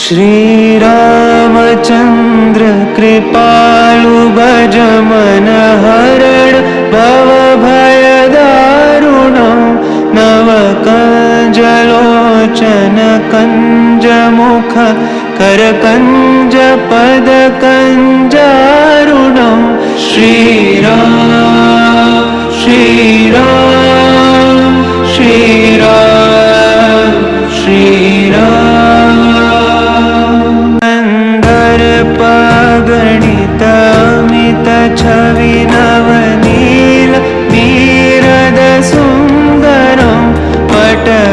श्रीरामचन्द्र कृपालु भज मन हरण भव भय दारुणं नवकञ्जलोचन कञ्जमुख करकञ्ज पद कञ्जारुणं श्रीराम श्रीराम श्रीराम श्रीराम गणित अमित छवि नवनील नीरद सुंदरं पटपीतमानहु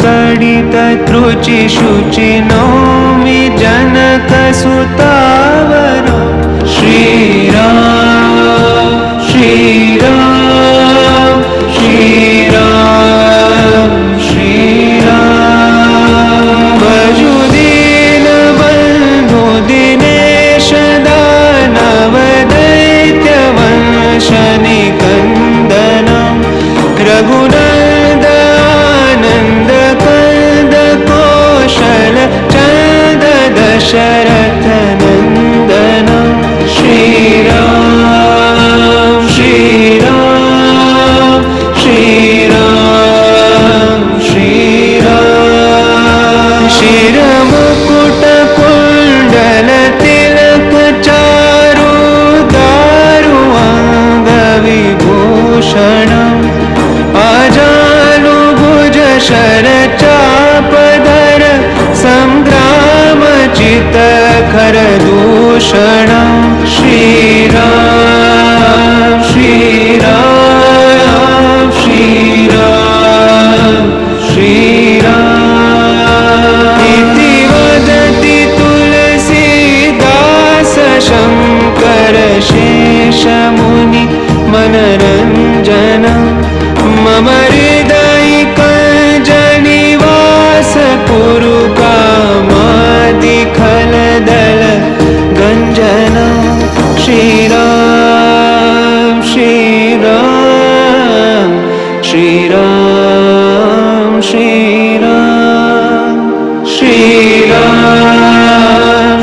तडित त्रुचि शुचि नौमि जनक सुतावरं श्रीराम श्रीराम श्रीराम श्रीराम भजुदीन बन्धु दिनेश दानव दैत्य वंश निकन्दनं रघुनन्द आनन्द कंद कौशल चन्द दशरथ नन्दनं श्रीराम श्रीराम श्रीराम श्रीराम शिरमुकुट कुण्डल तिलक चारु दारु अंग विभूषणम् आजानुभुज शर चापधर संग्राम चित खर दूषणं श्रीराम श्रीराम श्रीराम श्रीराम इति वदति तुलसीदास शंकर शेष मुनि मनरंजन मम हृदयिकञ्जनिवास कुरु कामादि खलदल गञ्जन श्रीराम श्रीराम श्रीराम श्रीराम श्रीराम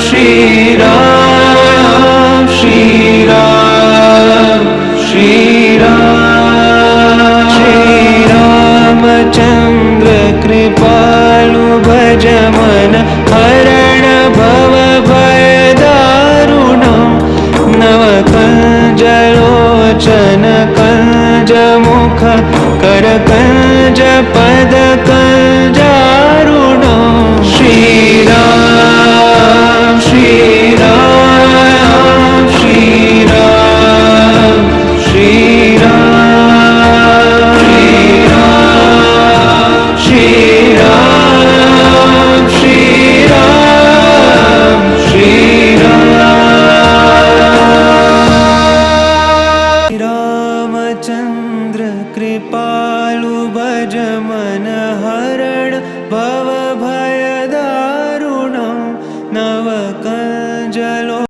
श्रीराम श्रीराम श्रीराम श्रीरामचन्द्र कृपालु भज मन हरण भव भय दारुणं नवकञ्जलोचन कञ्जमुख करकञ्ज पद कञ्जारुणं श्रीराम श्रीराम श्रीराम श्रीराम श्रीराम श्रीराम श्रीराम श्रीराम रामचन्द्र कृपालु भज मन हरण भव